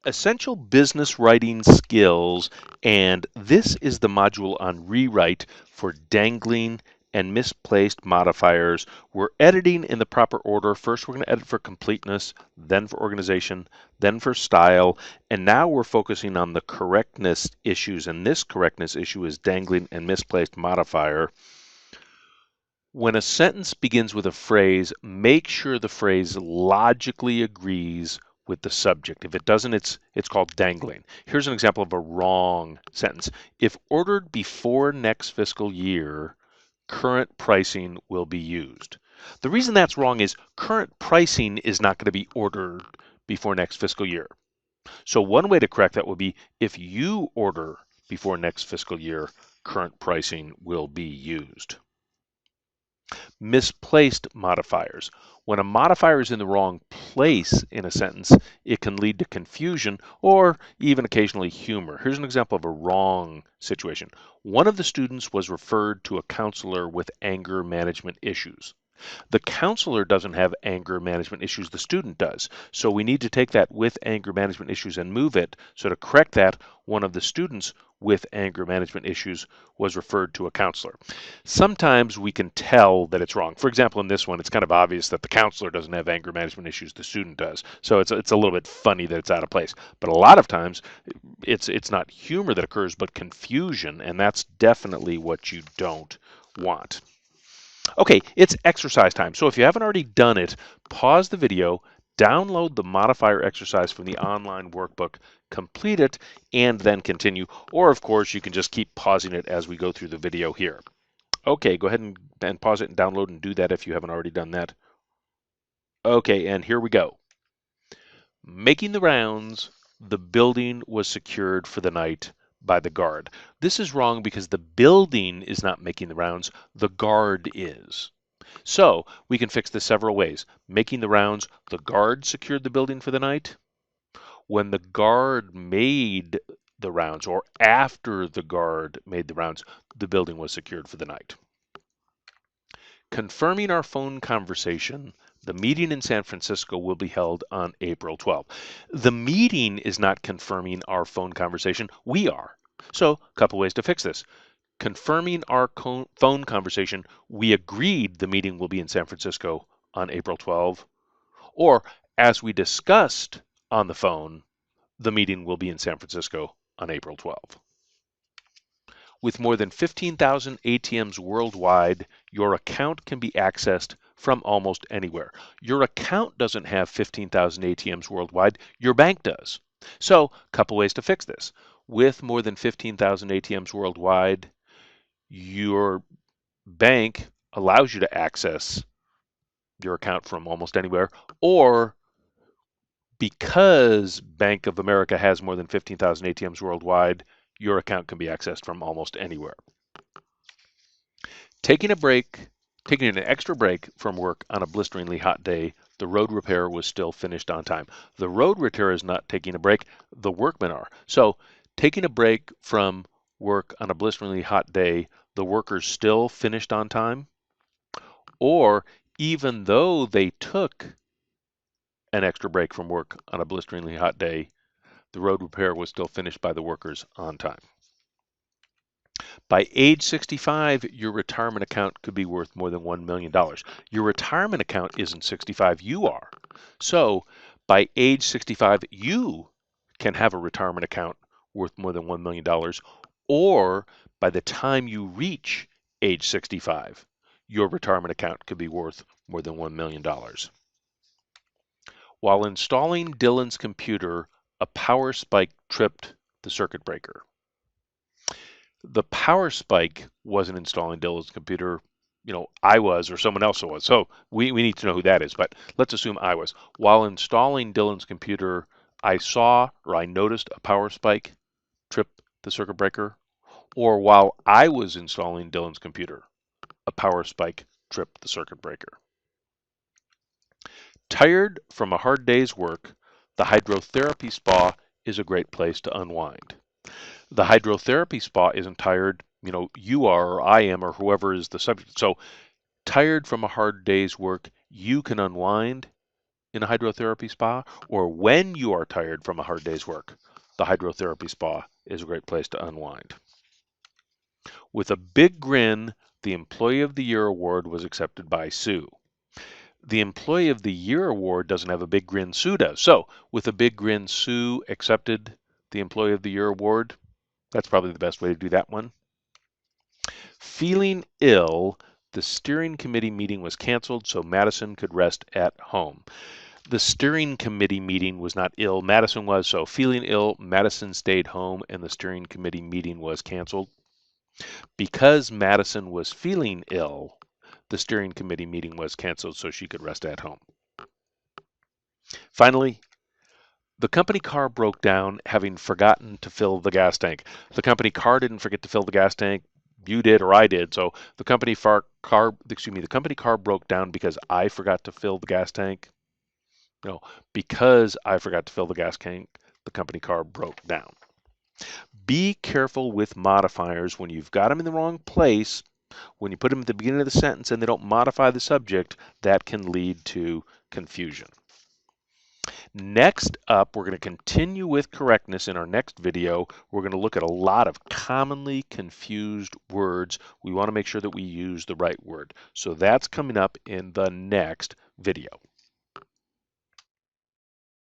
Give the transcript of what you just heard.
Essential business writing skills, and this is the module on rewrite for dangling and misplaced modifiers. We're editing in the proper order. First, we're going to edit for completeness, then for organization, then for style, and now we're focusing on the correctness issues, and this correctness issue is dangling and misplaced modifier. When a sentence begins with a phrase, make sure the phrase logically agrees with the subject. If it doesn't, it's called dangling. Here's an example of a wrong sentence. If ordered before next fiscal year, current pricing will be used. The reason that's wrong is current pricing is not going to be ordered before next fiscal year. So one way to correct that would be if you order before next fiscal year, current pricing will be used. Misplaced modifiers. When a modifier is in the wrong place in a sentence, it can lead to confusion or even occasionally humor. Here's an example of a wrong situation. One of the students was referred to a counselor with anger management issues. The counselor doesn't have anger management issues, the student does. So we need to take that with anger management issues and move it. So to correct that, one of the students with anger management issues was referred to a counselor. Sometimes we can tell that it's wrong. For example, in this one, it's kind of obvious that the counselor doesn't have anger management issues, the student does. So it's a little bit funny that it's out of place. But a lot of times, it's not humor that occurs, but confusion, and that's definitely what you don't want. Okay, it's exercise time. So if you haven't already done it, pause the video, download the modifier exercise from the online workbook, complete it, and then continue. Or, of course, you can just keep pausing it as we go through the video here. Okay, go ahead and pause it and download and do that if you haven't already done that. Okay, and here we go. Making the rounds, the building was secured for the night by the guard. This is wrong because the building is not making the rounds, the guard is. So we can fix this several ways. Making the rounds, the guard secured the building for the night. When the guard made the rounds, or after the guard made the rounds, the building was secured for the night. Confirming our phone conversation, the meeting in San Francisco will be held on April 12th. The meeting is not confirming our phone conversation, we are. So, a couple ways to fix this. Confirming our phone conversation, we agreed the meeting will be in San Francisco on April 12th. Or, as we discussed on the phone, the meeting will be in San Francisco on April 12th. With more than 15,000 ATMs worldwide, your account can be accessed from almost anywhere. Your account doesn't have 15,000 ATMs worldwide, your bank does. So, a couple ways to fix this. With more than 15,000 ATMs worldwide, your bank allows you to access your account from almost anywhere, or because Bank of America has more than 15,000 ATMs worldwide, your account can be accessed from almost anywhere. Taking an extra break from work on a blisteringly hot day, the road repair was still finished on time. The road repair is not taking a break, the workmen are. So taking a break from work on a blisteringly hot day, the workers still finished on time? Or even though they took an extra break from work on a blisteringly hot day, the road repair was still finished by the workers on time. By age 65, your retirement account could be worth more than $1 million. Your retirement account isn't 65, you are. So by age 65, you can have a retirement account worth more than $1 million, or by the time you reach age 65, your retirement account could be worth more than $1 million. While installing Dylan's computer, a power spike tripped the circuit breaker. The power spike wasn't installing Dylan's computer. I was, or someone else was. So we need to know who that is, but let's assume I was. While installing Dylan's computer, I noticed a power spike trip the circuit breaker. Or while I was installing Dylan's computer, a power spike tripped the circuit breaker. Tired from a hard day's work, the hydrotherapy spa is a great place to unwind. The hydrotherapy spa isn't tired, you are, or I am, or whoever is the subject. So tired from a hard day's work, you can unwind. in a hydrotherapy spa, or when you are tired from a hard day's work, the hydrotherapy spa is a great place to unwind. With a big grin, the Employee of the Year award was accepted by Sue. The Employee of the Year award doesn't have a big grin, Sue does. So, with a big grin, Sue accepted the Employee of the Year award. That's probably the best way to do that one. Feeling ill, the steering committee meeting was canceled so Madison could rest at home. The steering committee meeting was not ill, Madison was, so feeling ill, Madison stayed home and the steering committee meeting was canceled. Because Madison was feeling ill, the steering committee meeting was canceled so she could rest at home. Finally, the company car broke down having forgotten to fill the gas tank. The company car didn't forget to fill the gas tank. You did or I did. So the company car broke down because I forgot to fill the gas tank. No, because I forgot to fill the gas tank, the company car broke down. Be careful with modifiers when you've got them in the wrong place. When you put them at the beginning of the sentence and they don't modify the subject, that can lead to confusion. Next up, we're going to continue with correctness in our next video. We're going to look at a lot of commonly confused words. We want to make sure that we use the right word. So that's coming up in the next video.